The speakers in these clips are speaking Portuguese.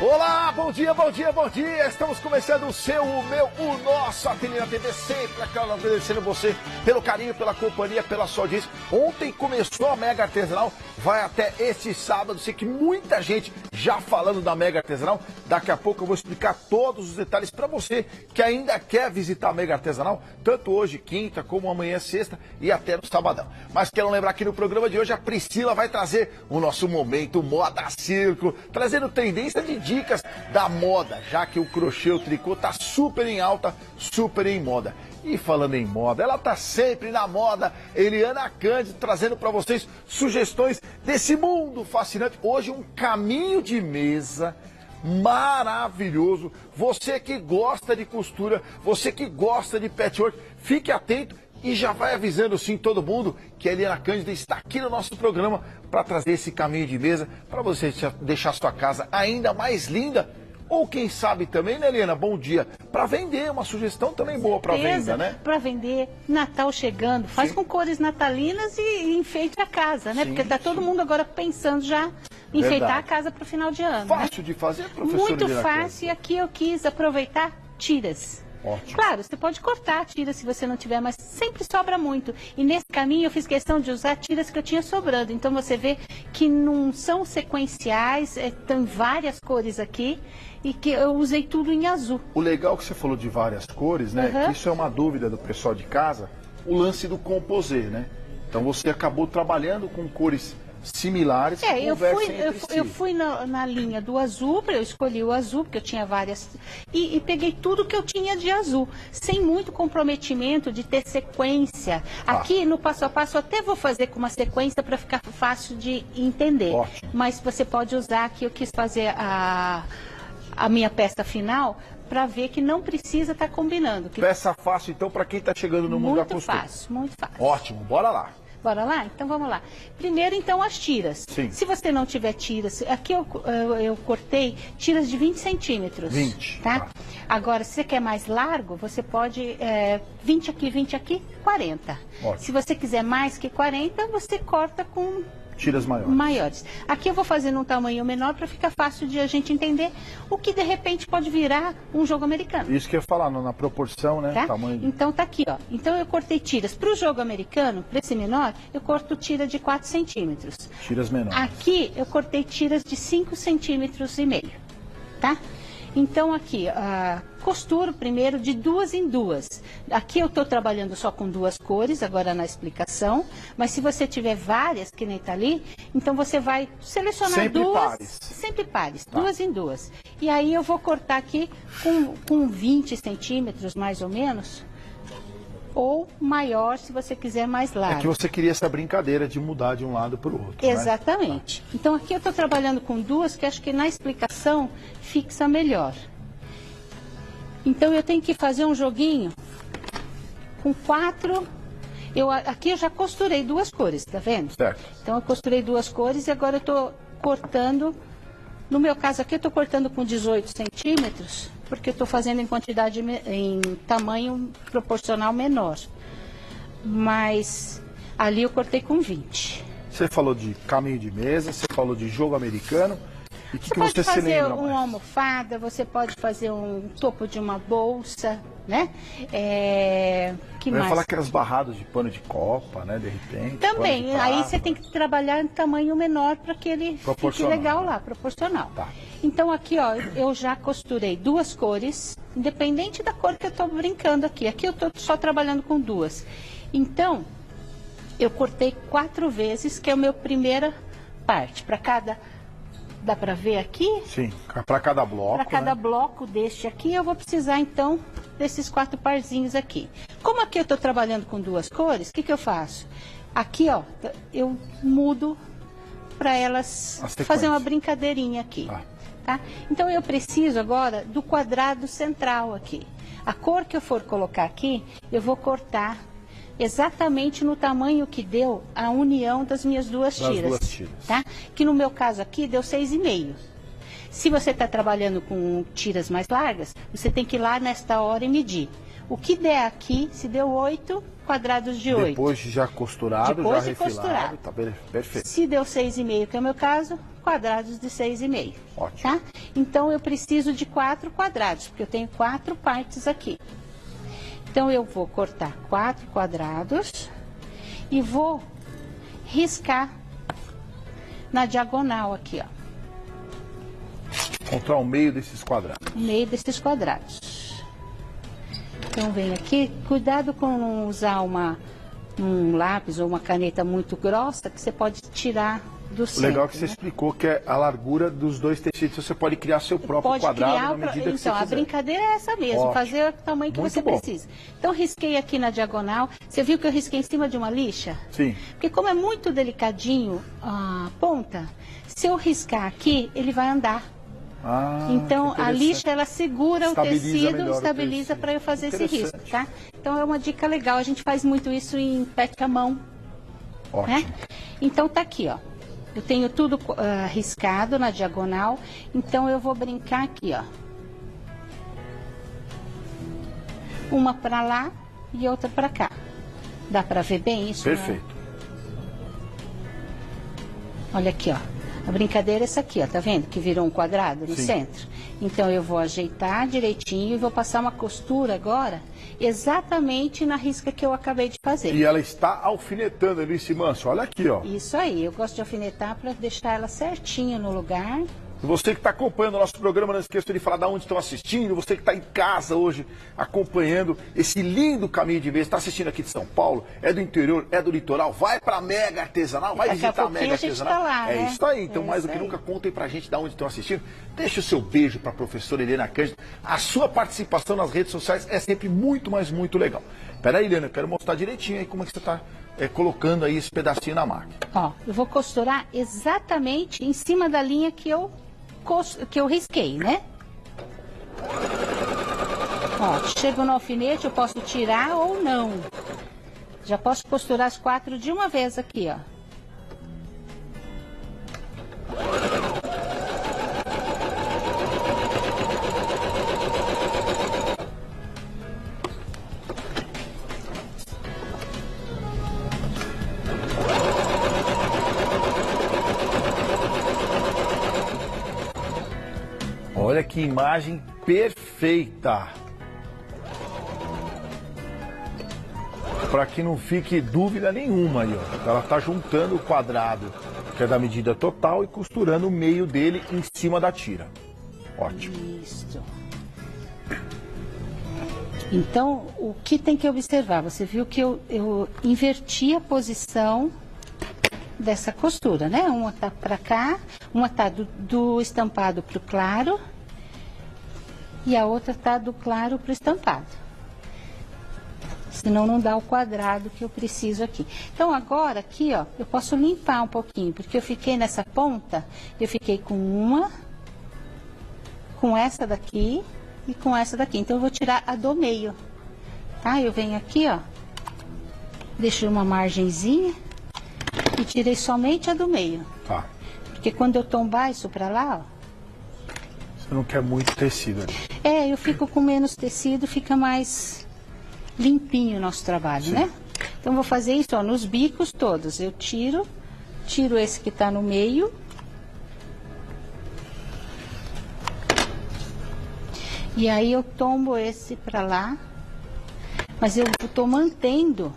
Olá, bom dia, bom dia, bom dia. Estamos começando o seu, o meu, o nosso Ateliê na TV. Sempre agradecendo você pelo carinho, pela companhia, pela sua audiência. Ontem começou a Mega Artesanal, vai até este sábado. Sei que muita gente já falando da Mega Artesanal. Daqui a pouco eu vou explicar todos os detalhes para você que ainda quer visitar a Mega Artesanal, tanto hoje, quinta, como amanhã, sexta e até no sabadão. Mas quero lembrar que no programa de hoje a Priscila vai trazer o nosso momento Moda Circo, trazendo tendência de dicas da moda, já que o crochê, o tricô tá super em alta, super em moda. E falando em moda, ela tá sempre na moda, Eliana Cândido, trazendo para vocês sugestões desse mundo fascinante. Hoje um caminho de mesa maravilhoso. Você que gosta de costura, você que gosta de patchwork, fique atento e já vai avisando sim todo mundo que a Eliana Cândido está aqui no nosso programa para trazer esse caminho de mesa para você deixar sua casa ainda mais linda. Ou quem sabe também, né, Eliana? Bom dia. Para vender, uma sugestão também boa para venda, né? Para vender, Natal chegando, faz com cores natalinas e enfeite a casa, né? Sim, porque tá todo mundo agora pensando já em enfeitar a casa para o final de ano. Fácil de fazer, professora? Muito fácil, e aqui eu quis aproveitar tiras. Ótimo. Claro, você pode cortar a tira se você não tiver, mas sempre sobra muito. E nesse caminho eu fiz questão de usar tiras que eu tinha sobrando. Então você vê que não são sequenciais, tem várias cores aqui e que eu usei tudo em azul. O legal que você falou de várias cores, né? Que isso é uma dúvida do pessoal de casa, o lance do composê, né? Então você acabou trabalhando com cores similares. Eu fui na linha do azul, eu escolhi o azul, porque eu tinha várias, e peguei tudo que eu tinha de azul, sem muito comprometimento de ter sequência. Aqui no passo a passo eu até vou fazer com uma sequência para ficar fácil de entender. Ótimo. Mas você pode usar aqui, eu quis fazer a minha peça final para ver que não precisa estar combinando. Peça fácil então para quem está chegando no mundo da costura. Muito fácil. Ótimo, bora lá. Bora lá? Então vamos lá. Primeiro, então, as tiras. Sim. Se você não tiver tiras, aqui eu cortei tiras de 20 centímetros. 20. Tá? Agora, se você quer mais largo, você pode 20 aqui, 40. Ótimo. Se você quiser mais que 40, você corta com tiras maiores. Aqui eu vou fazer num tamanho menor para ficar fácil de a gente entender o que de repente pode virar um jogo americano. Isso que eu ia falar, na proporção, né? Tá? Tamanho. Então tá aqui, ó. Então eu cortei tiras. Para o jogo americano, para esse menor, eu corto tira de 4 centímetros. Tiras menores. Aqui eu cortei tiras de 5 centímetros e meio, tá? Então aqui, costuro primeiro de 2 em 2. Aqui eu estou trabalhando só com 2 cores, agora na explicação. Mas se você tiver várias, que nem está ali, então você vai selecionar sempre duas. Pares. Sempre pares, Tá. 2 em 2. E aí eu vou cortar aqui com 20 centímetros, mais ou menos. Ou maior, se você quiser mais largo. É que você queria essa brincadeira de mudar de um lado para o outro. Exatamente. Né? Então aqui eu estou trabalhando com 2, que acho que na explicação fixa melhor. Então eu tenho que fazer um joguinho com 4. Aqui eu já costurei 2 cores, tá vendo? Certo. Então eu costurei 2 cores e agora eu estou cortando. No meu caso aqui eu estou cortando com 18 centímetros, porque eu estou fazendo em tamanho proporcional menor. Mas ali eu cortei com 20. Você falou de caminho de mesa, você falou de jogo americano. E Você pode fazer uma almofada, você pode fazer um topo de uma bolsa, né? Eu ia falar aquelas barradas de pano de copa, né? De repente. Também, aí você tem que trabalhar em tamanho menor para que ele fique legal lá, proporcional. Tá. Então aqui, ó, eu já costurei 2 cores, independente da cor que eu estou brincando aqui. Aqui eu estou só trabalhando com 2. Então, eu cortei 4 vezes, que é a minha primeira parte. Para cada... Dá para ver aqui? Sim, para cada bloco. Para cada bloco deste aqui, eu vou precisar, então, desses 4 parzinhos aqui. Como aqui eu estou trabalhando com 2 cores, o que eu faço? Aqui, ó, eu mudo para elas fazer uma brincadeirinha aqui. Tá? Então, eu preciso agora do quadrado central aqui. A cor que eu for colocar aqui, eu vou cortar exatamente no tamanho que deu a união das minhas duas tiras. Tá? Que no meu caso aqui deu 6,5. Se você está trabalhando com tiras mais largas, você tem que ir lá nesta hora e medir. O que der aqui, se deu 8, quadrados de 8. Depois de já costurado, Depois já de refilado. costurado. Tá perfeito. Se deu 6,5, que é o meu caso, quadrados de 6,5. Ótimo. Tá? Então, eu preciso de 4 quadrados, porque eu tenho 4 partes aqui. Então, eu vou cortar 4 quadrados e vou riscar na diagonal aqui, ó. Encontrar o meio desses quadrados. No meio desses quadrados. Então, vem aqui. Cuidado com não usar um lápis ou uma caneta muito grossa, que você pode tirar do centro. O legal é que você né? explicou que é a largura dos dois tecidos. Você pode criar seu próprio quadrado na medida que você Então, a quiser. brincadeira é essa mesmo, Ótimo. fazer o tamanho que Muito você bom. precisa. Então, risquei aqui na diagonal. Você viu que eu risquei em cima de uma lixa? Sim. Porque como é muito delicadinho a ponta, se eu riscar aqui, ele vai andar. Ah, Então, que a interessante. lixa, ela segura Estabiliza o tecido, melhor o estabiliza tecido. para eu fazer esse risco, Interessante. tá? Então, é uma dica legal. A gente faz muito isso em pet à mão, Ótimo. né? Então, tá aqui, ó. Eu tenho tudo riscado na diagonal. Então, eu vou brincar aqui, ó. Uma para lá e outra para cá. Dá para ver bem isso? Perfeito. Né? Olha aqui, ó. A brincadeira é essa aqui, ó, tá vendo? Que virou um quadrado no Sim. centro. Então, eu vou ajeitar direitinho e vou passar uma costura agora, exatamente na risca que eu acabei de fazer. E ela está alfinetando, Eunice Manso. Olha aqui, ó. Isso aí, eu gosto de alfinetar para deixar ela certinho no lugar. Você que está acompanhando o nosso programa, não esqueça de falar de onde estão assistindo. Você que está em casa hoje acompanhando esse lindo caminho de mesa, está assistindo aqui de São Paulo, é do interior, é do litoral, vai para a Mega Artesanal, vai Daqui a visitar a pouquinho Mega a gente Artesanal. tá lá, É né? isso aí. Então, É mais do isso que aí. nunca, contem para a gente de onde estão assistindo. Deixe o seu beijo para a professora Helena Cândido. A sua participação nas redes sociais é sempre muito, mas muito legal. Peraí, Helena, eu quero mostrar direitinho aí como é que você está colocando aí esse pedacinho na máquina. Ó, eu vou costurar exatamente em cima da linha que eu risquei, né? Ó, chego no alfinete, eu posso tirar ou não. Já posso costurar as 4 de uma vez aqui, ó. Olha que imagem perfeita. Para que não fique dúvida nenhuma aí, ó. Ela está juntando o quadrado, que é da medida total, e costurando o meio dele em cima da tira. Ótimo. Isso. Então, o que tem que observar? Você viu que eu inverti a posição dessa costura, né? Uma tá para cá, uma tá do estampado para o claro e a outra tá do claro para o estampado. Senão não dá o quadrado que eu preciso aqui. Então agora aqui, ó, eu posso limpar um pouquinho, porque eu fiquei nessa ponta, eu fiquei com uma, com essa daqui e com essa daqui. Então eu vou tirar a do meio, tá? Eu venho aqui, ó, deixo uma margenzinha e tirei somente a do meio. Tá. Porque quando eu tombar isso pra lá, ó. Você não quer muito tecido ali. É, eu fico com menos tecido, fica mais limpinho o nosso trabalho, Sim. né? Então, vou fazer isso, ó, nos bicos todos. Eu tiro esse que tá no meio. E aí, eu tombo esse pra lá. Mas eu tô mantendo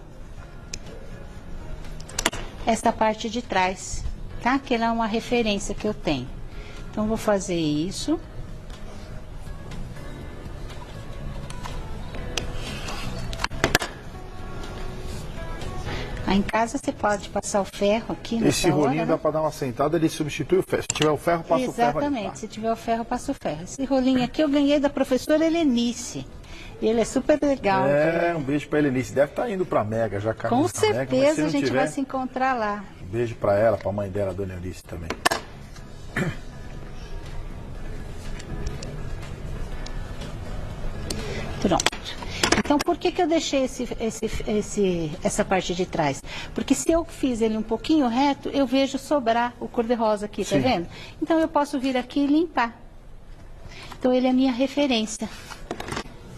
essa parte de trás, tá? Que ela é uma referência que eu tenho. Então, vou fazer isso. Aí em casa você pode passar o ferro aqui nessa Esse rolinho hora, dá né? para dar uma sentada, ele substitui o ferro. Se tiver o ferro, passa o ferro ali. Exatamente, Tá? se tiver o ferro, passa o ferro. Esse rolinho aqui eu ganhei da professora Helenice. Ele é super legal. É, um beijo para Helenice. Deve estar indo para a Mega, já caminho Com pra Mega, mas se certeza não a gente tiver, vai se encontrar lá. um beijo para ela, para a mãe dela, a dona Eunice também. Pronto. Então, por que eu deixei essa parte de trás? Porque se eu fiz ele um pouquinho reto, eu vejo sobrar o cor-de-rosa aqui, tá Sim. vendo? Então, eu posso vir aqui e limpar. Então, ele é a minha referência.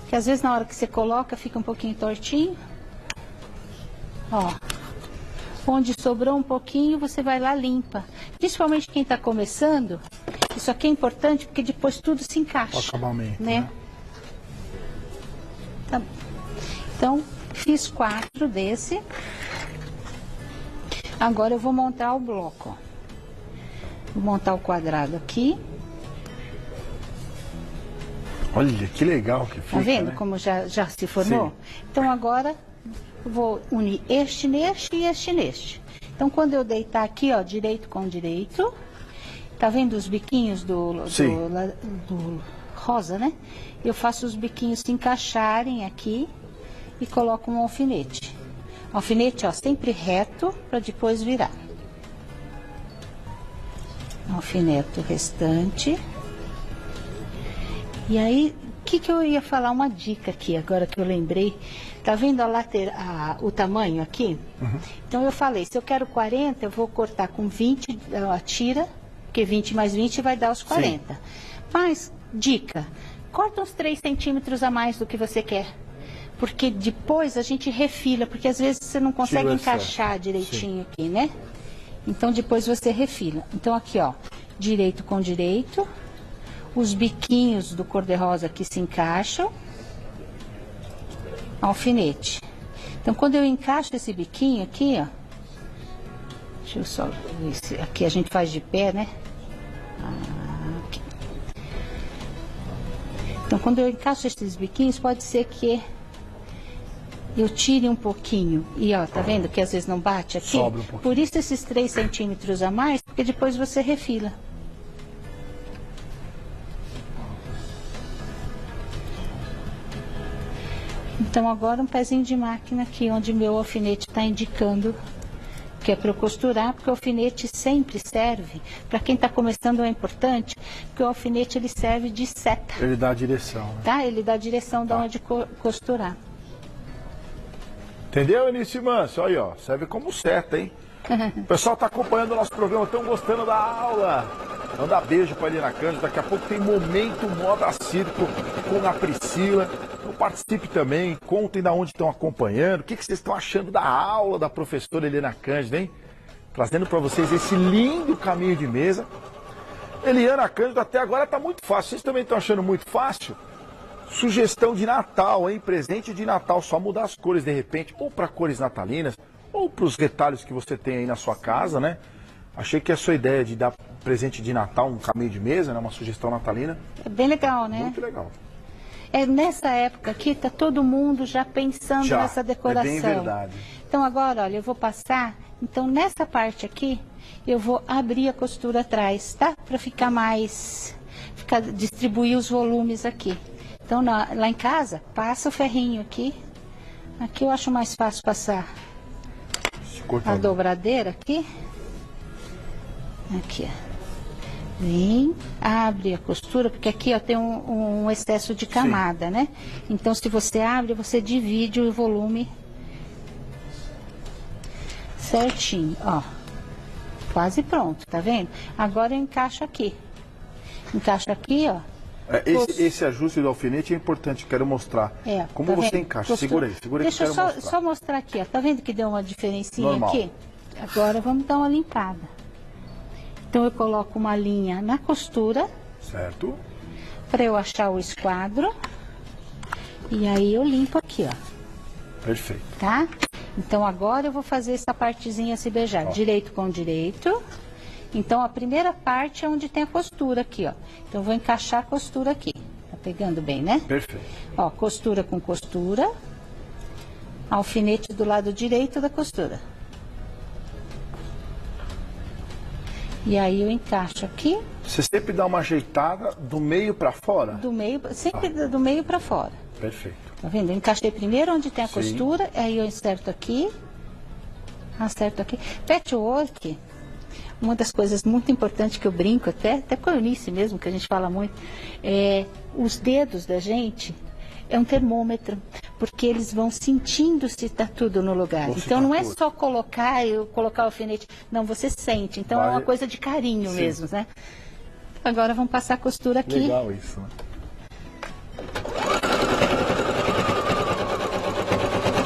Que às vezes na hora que você coloca fica um pouquinho tortinho. Ó. Onde sobrou um pouquinho, você vai lá limpa. Principalmente quem está começando, isso aqui é importante porque depois tudo se encaixa. O acabamento, né? Tá. Então, fiz 4 desse. Agora eu vou montar o bloco, ó. Vou montar o quadrado aqui. Olha, que legal que fica, Tá vendo, né? como já se formou? Sim. Então agora eu vou unir este neste e este neste. Então quando eu deitar aqui, ó, direito com direito, tá vendo os biquinhos do rosa, né? Eu faço os biquinhos se encaixarem aqui e coloco um alfinete. Alfinete, ó, sempre reto para depois virar. Alfineto o restante. E aí, o que eu ia falar? Uma dica aqui, agora que eu lembrei. Tá vendo o tamanho aqui? Uhum. Então eu falei, se eu quero 40, eu vou cortar com 20 a tira, porque 20 mais 20 vai dar os 40. Sim. Mas, dica, corta uns 3 centímetros a mais do que você quer. Porque depois a gente refila, porque às vezes você não consegue encaixar direitinho. Sim. Aqui, né? Então depois você refila. Então aqui, ó, direito com direito. Os biquinhos do cor-de-rosa aqui se encaixam. Alfinete. Então, quando eu encaixo esse biquinho aqui, ó. Deixa eu só ver. Aqui a gente faz de pé, né? Aqui. Então, quando eu encaixo esses biquinhos, pode ser que eu tire um pouquinho. E, ó, tá vendo que às vezes não bate aqui? Sobra um pouquinho. Por isso esses 3 centímetros a mais, porque depois você refila. Então agora um pezinho de máquina aqui, onde meu alfinete está indicando que é para eu costurar, porque o alfinete sempre serve, para quem está começando é importante, porque o alfinete ele serve de seta. Ele dá a direção, né? Tá? Ele dá a direção de onde costurar. Entendeu, Eunice Manso? Olha aí, ó, serve como seta, hein? O pessoal está acompanhando o nosso programa, estão gostando da aula. Manda beijo para a Eliana Cândido. Daqui a pouco tem Momento Moda Circo com a Priscila. Então participe também, contem de onde estão acompanhando. O que vocês estão achando da aula da professora Eliana Cândido, hein? Trazendo para vocês esse lindo caminho de mesa. Eliana Cândido, até agora está muito fácil. Vocês também estão achando muito fácil? Sugestão de Natal, hein? Presente de Natal, só mudar as cores de repente, ou para cores natalinas, ou para os retalhos que você tem aí na sua casa, né? Achei que a sua ideia de dar presente de Natal, um caminho de mesa, né? Uma sugestão natalina. É bem legal, né? Muito legal. É, nessa época aqui, tá todo mundo já pensando nessa decoração. É bem verdade. Então agora, olha, eu vou passar, então nessa parte aqui, eu vou abrir a costura atrás, tá? Para ficar mais, distribuir os volumes aqui. Então lá em casa, passa o ferrinho aqui. Aqui eu acho mais fácil passar a dobradeira aqui. Aqui, ó. Vem, abre a costura, porque aqui ó, tem um excesso de camada, né? Então se você abre, você divide o volume certinho, ó. Quase pronto, tá vendo? Agora eu encaixo aqui. Encaixo aqui, ó. Esse ajuste do alfinete é importante, quero mostrar. Como tá você vendo? encaixa. Segura aí que Deixa eu quero mostrar. Só mostrar aqui, ó. Tá vendo que deu uma diferencinha Normal. aqui? Agora vamos dar uma limpada. Então eu coloco uma linha na costura. Certo. Para eu achar o esquadro. E aí eu limpo aqui, ó. Perfeito. Tá? Então agora eu vou fazer essa partezinha se beijar. Ó. Direito com direito. Então a primeira parte é onde tem a costura aqui, ó. Então eu vou encaixar a costura aqui. Tá pegando bem, né? Perfeito. Ó, costura com costura. Alfinete do lado direito da costura. E aí eu encaixo aqui. Você sempre dá uma ajeitada do meio para fora? Do meio, sempre do meio para fora. Perfeito. Tá vendo? Eu encaixei primeiro onde tem a Sim. costura, aí eu acerto aqui. Patchwork, uma das coisas muito importantes que eu brinco, até com a Eunice mesmo, que a gente fala muito, os dedos da gente é um termômetro, porque eles vão sentindo se está tudo no lugar. Então não é só colocar o alfinete, não, você sente. Então é uma coisa de carinho mesmo, né? Agora vamos passar a costura aqui. Legal isso, né?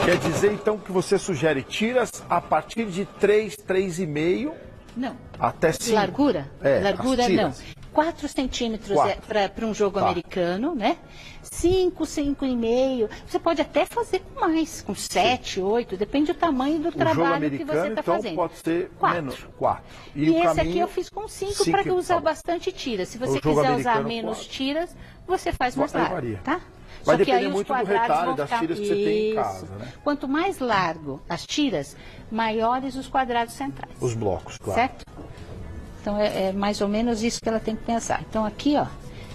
Quer dizer, então, que você sugere tiras a partir de 3, 3,5... Não. Até 5. Largura? Largura não. 4 centímetros para um jogo americano, né? 5, 5,5. Você pode até fazer com mais, com 7, 8, depende do tamanho do trabalho que você está fazendo. Pode ser 4. E esse aqui eu fiz com 5 para usar bastante tiras. Se você quiser usar menos tiras, você faz mais largo, tá? Vai depender muito do retalho das tiras que você tem em casa, né? Quanto mais largo as tiras, maiores os quadrados centrais. Os blocos, claro. Certo? Então, é mais ou menos isso que ela tem que pensar. Então, aqui, ó,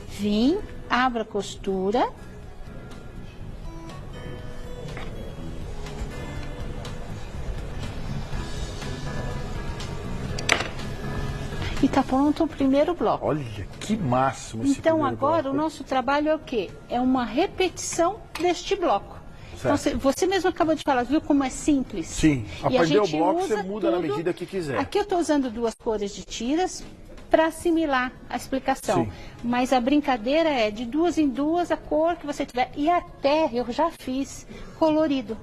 vim, abro a costura. E tá pronto o primeiro bloco. Olha, que máximo esse Então, primeiro agora, bloco. o nosso trabalho é o quê? É uma repetição deste bloco. Então, você mesmo acabou de falar, viu como é simples? Sim, aprender o bloco você muda na medida que quiser. Aqui eu estou usando 2 cores de tiras para assimilar a explicação. Sim. Mas a brincadeira é de 2 em 2 a cor que você tiver. E até eu já fiz colorido.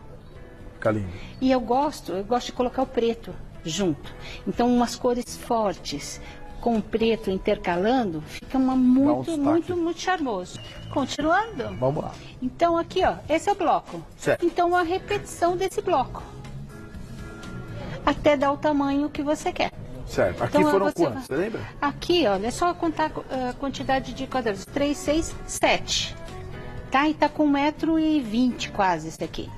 Fica lindo. E eu gosto de colocar o preto junto. Então, umas cores fortes com o preto intercalando, fica muito charmoso. Continuando? Vamos lá. Então, aqui, ó, esse é o bloco. Certo. Então, uma repetição desse bloco. Até dar o tamanho que você quer. Certo. Aqui então, foram quantos? Você lembra? Aqui, olha, é só contar a quantidade de quadrados. 3, 6, 7. Tá? E tá com 1,20 m quase esse aqui.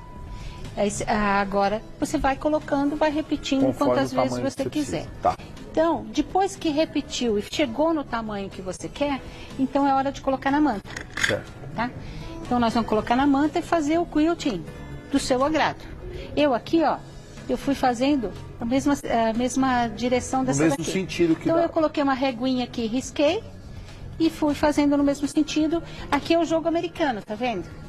Agora, você vai colocando, vai repetindo quantas vezes você quiser. Tá. Então, depois que repetiu e chegou no tamanho que você quer, então é hora de colocar na manta. Certo. Tá? Então, nós vamos colocar na manta e fazer o quilting do seu agrado. Eu aqui, ó, eu fui fazendo a mesma direção dessa daqui. No mesmo sentido que então, eu coloquei uma reguinha aqui, risquei e fui fazendo no mesmo sentido. Aqui é o jogo americano, tá vendo?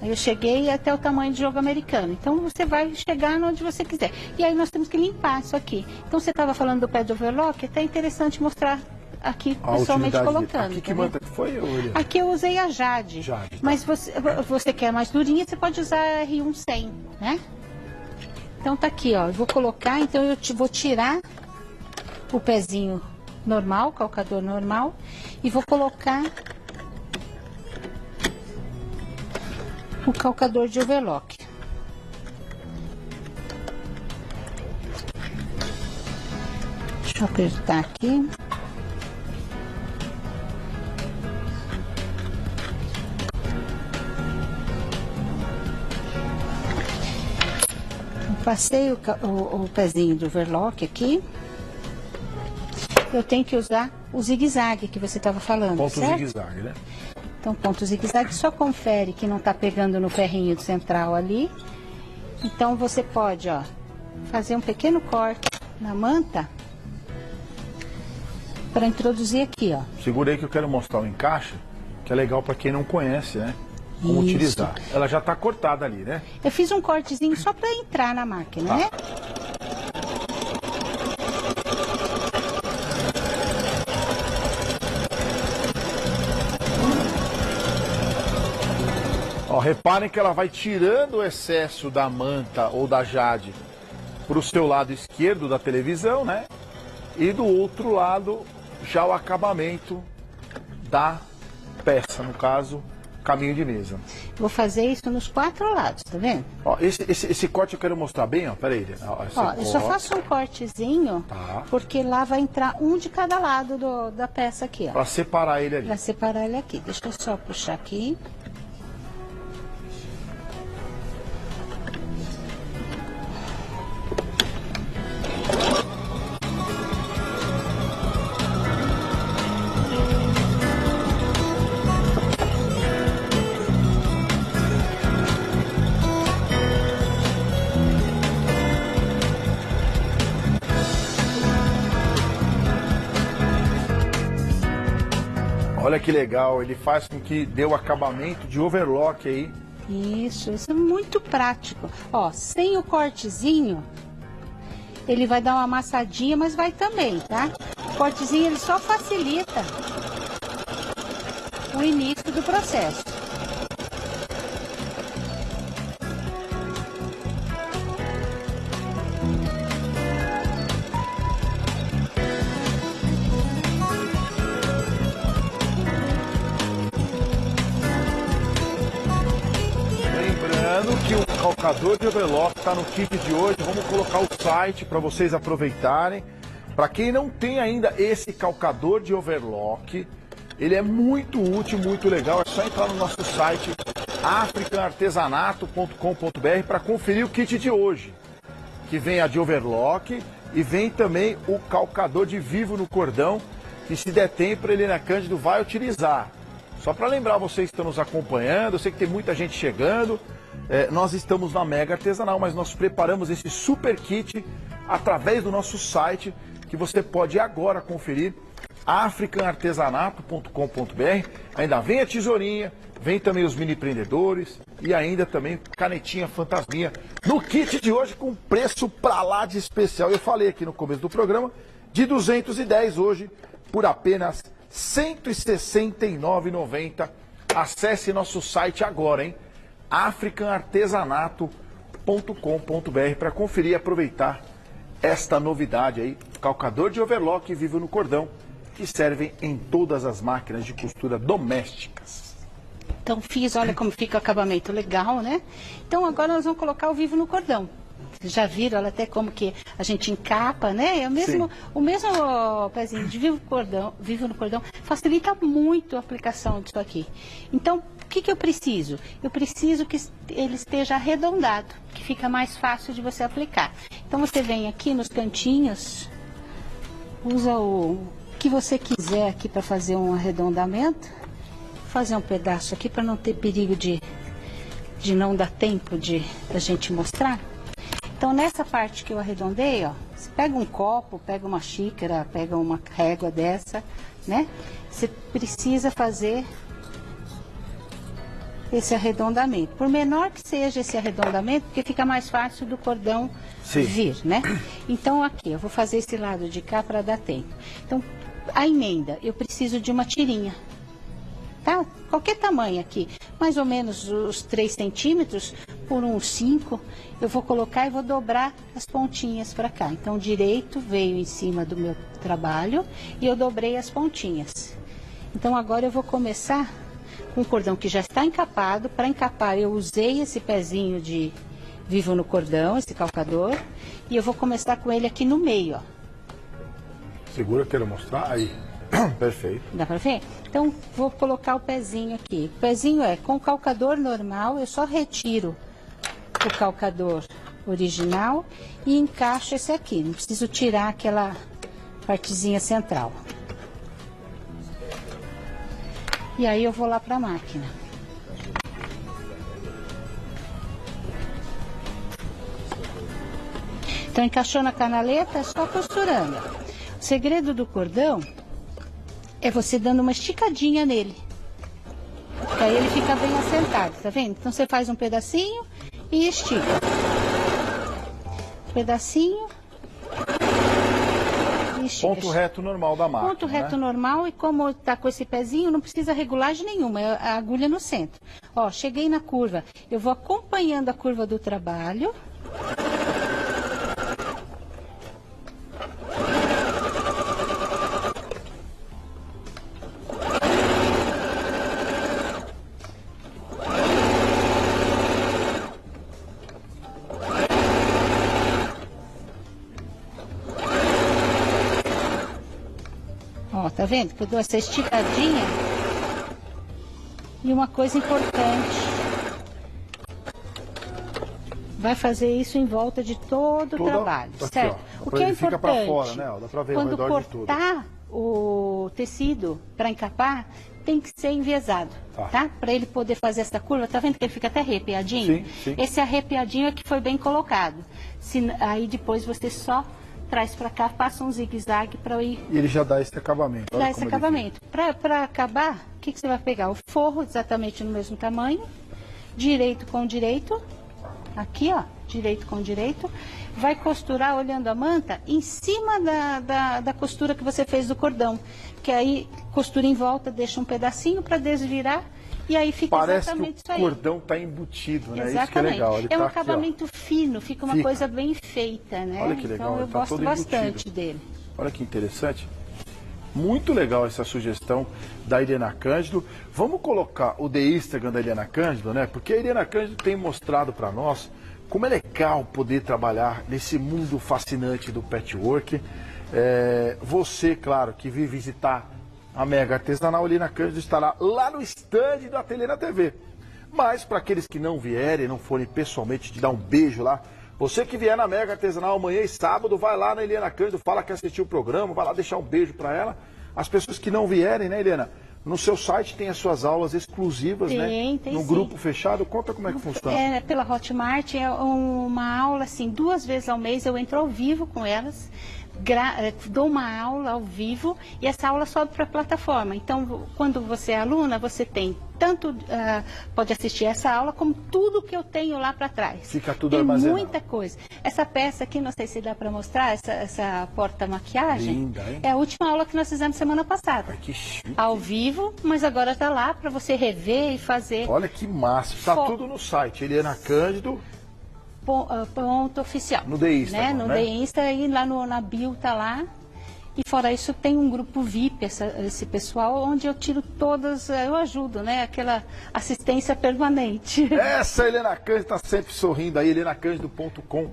Aí eu cheguei até o tamanho de jogo americano. Então, você vai chegar onde você quiser. E aí, nós temos que limpar isso aqui. Então, você estava falando do pé de overlock, é até interessante mostrar aqui pessoalmente colocando. Aqui que manta que foi? Aqui eu usei a Jade. Mas você quer mais durinha, você pode usar a R100, né? Então, tá aqui, ó. Eu vou colocar, então eu vou tirar o pezinho normal, o calcador normal, e vou colocar o calcador de overlock. Deixa eu apertar aqui. Eu passei o pezinho do overlock aqui. Eu tenho que usar o zigue-zague que você estava falando, ponto certo? Zigue-zague, né? Então, ponto zigue-zague, só confere que não está pegando no ferrinho central ali. Então, você pode, ó, fazer um pequeno corte na manta para introduzir aqui, ó. Segura aí que eu quero mostrar o encaixe, que é legal para quem não conhece, né? Como utilizar. Ela já está cortada ali, né? Eu fiz um cortezinho só para entrar na máquina, né? Ó, reparem que ela vai tirando o excesso da manta ou da Jade para o seu lado esquerdo da televisão, né? E do outro lado, já o acabamento da peça, no caso, caminho de mesa. Vou fazer isso nos 4 lados, tá vendo? Ó, esse corte eu quero mostrar bem, ó, peraí. Ó, eu só faço um cortezinho, porque lá vai entrar um de cada lado da peça aqui, ó. Para separar ele ali. Para separar ele aqui. Deixa eu só puxar aqui. Olha que legal, ele faz com que dê o acabamento de overlock aí. Isso é muito prático. Ó, sem o cortezinho, ele vai dar uma amassadinha, mas vai também, tá? O cortezinho, ele só facilita o início do processo. Lembrando que o calcador de overlock está no kit de hoje. Vamos colocar o site para vocês aproveitarem. Para quem não tem ainda esse calcador de overlock, ele é muito útil, muito legal. É só entrar no nosso site africanartesanato.com.br para conferir o kit de hoje, que vem a de overlock e vem também o calcador de vivo no cordão, que se der tempo a Helena Cândido vai utilizar. Só para lembrar vocês que estão nos acompanhando, eu sei que tem muita gente chegando, nós estamos na Mega Artesanal, mas nós preparamos esse super kit através do nosso site, que você pode agora conferir, africanartesanato.com.br. Ainda vem a tesourinha, vem também os mini prendedores e ainda também canetinha fantasminha no kit de hoje com preço pra lá de especial. Eu falei aqui no começo do programa, de 210 hoje por apenas R$ 169,90. Acesse nosso site agora, hein? africanartesanato.com.br para conferir e aproveitar esta novidade aí, calcador de overlock vivo no cordão, que servem em todas as máquinas de costura domésticas. Então fiz, olha como fica o acabamento legal, né? Então agora nós vamos colocar o vivo no cordão. Vocês já viram olha, até como que a gente encapa, né? É o mesmo pezinho de vivo no cordão facilita muito a aplicação disso aqui. Então, o que eu preciso? Eu preciso que ele esteja arredondado, que fica mais fácil de você aplicar. Então você vem aqui nos cantinhos, usa o que você quiser aqui para fazer um arredondamento. Vou fazer um pedaço aqui para não ter perigo de não dar tempo da gente mostrar. Então nessa parte que eu arredondei, ó, você pega um copo, pega uma xícara, pega uma régua dessa, né? Você precisa fazer esse arredondamento. Por menor que seja esse arredondamento, porque fica mais fácil do cordão vir, né? Então aqui, eu vou fazer esse lado de cá para dar tempo. Então, a emenda, eu preciso de uma tirinha, tá? Qualquer tamanho aqui, mais ou menos os 3 centímetros por uns 5, eu vou colocar e vou dobrar as pontinhas para cá. Então, o direito veio em cima do meu trabalho e eu dobrei as pontinhas. Então, agora eu vou começar com o cordão que já está encapado. Para encapar, eu usei esse pezinho de vivo no cordão, esse calcador, e eu vou começar com ele aqui no meio, ó. Segura, quero mostrar? Aí. Perfeito. Dá pra ver? Então, vou colocar o pezinho aqui. O pezinho com o calcador normal, eu só retiro o calcador original e encaixo esse aqui. Não preciso tirar aquela partezinha central. E aí eu vou lá pra máquina. Então, encaixou na canaleta, é só costurando. O segredo do cordão é você dando uma esticadinha nele. Porque aí ele fica bem assentado, tá vendo? Então você faz um pedacinho e estica. Pedacinho e estica. Ponto reto normal da máquina. Ponto reto normal, e como tá com esse pezinho, não precisa regulagem nenhuma, é a agulha no centro. Ó, cheguei na curva, eu vou acompanhando a curva do trabalho. Ó, tá vendo que eu dou essa esticadinha? E uma coisa importante, vai fazer isso em volta de todo o trabalho, aqui, certo? Ó, o que é ele fica importante, pra fora, né? Dá pra ver quando ao redor de tudo. cortar o tecido para encapar, tem que ser enviesado, tá? Para ele poder fazer essa curva, tá vendo que ele fica até arrepiadinho? Sim, sim. Esse arrepiadinho é que foi bem colocado. Aí depois você só traz para cá, passa um zigue-zague para ir... E ele já dá esse acabamento. Dá esse acabamento. Para acabar, o que você vai pegar? O forro exatamente no mesmo tamanho, direito com direito, aqui ó, direito com direito, vai costurar olhando a manta em cima da costura que você fez do cordão, que aí costura em volta, deixa um pedacinho para desvirar, e aí fica exatamente isso aí. Parece que o cordão está embutido, né? Exatamente. Isso que é legal. Ele é um tá acabamento aqui, fino, fica uma coisa bem feita, né? Olha que legal, então eu ele tá gosto todo bastante embutido. dele. Olha que interessante. Muito legal essa sugestão da Eliana Cândido. Vamos colocar o The Instagram da Eliana Cândido, né? Porque a Eliana Cândido tem mostrado para nós como é legal poder trabalhar nesse mundo fascinante do patchwork. Você, claro, que vir visitar a Mega Artesanal, a Eliana Cândido estará lá no stand do Ateliê na TV. Mas para aqueles que não vierem, não forem pessoalmente te dar um beijo lá, você que vier na Mega Artesanal amanhã e sábado, vai lá na Eliana Cândido, fala que assistiu o programa, vai lá deixar um beijo para ela. As pessoas que não vierem, né, Eliana? No seu site tem as suas aulas exclusivas, né? Tem no sim. grupo fechado. Conta como é que funciona. Pela Hotmart, é uma aula, assim, 2 vezes ao mês eu entro ao vivo com elas. Dou uma aula ao vivo e essa aula sobe para a plataforma. Então, quando você é aluna, você tem tanto, pode assistir essa aula, como tudo que eu tenho lá para trás. Fica tudo tem armazenado. Muita coisa. Essa peça aqui, não sei se dá para mostrar, essa porta-maquiagem. Linda, hein? É a última aula que nós fizemos semana passada. Ai, que chique. Ao vivo, mas agora está lá para você rever e fazer. Olha que massa. Tá tudo no site. Eliana Cândido. Ponto oficial. No The Insta, né? No né? The Insta e lá na bio tá lá. E fora isso tem um grupo VIP, esse pessoal, onde eu tiro todas, eu ajudo, né? Aquela assistência permanente. Essa Eliana Cândido está sempre sorrindo aí, helenacândido.com.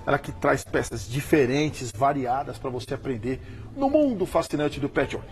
Ela que traz peças diferentes, variadas para você aprender no mundo fascinante do patchwork.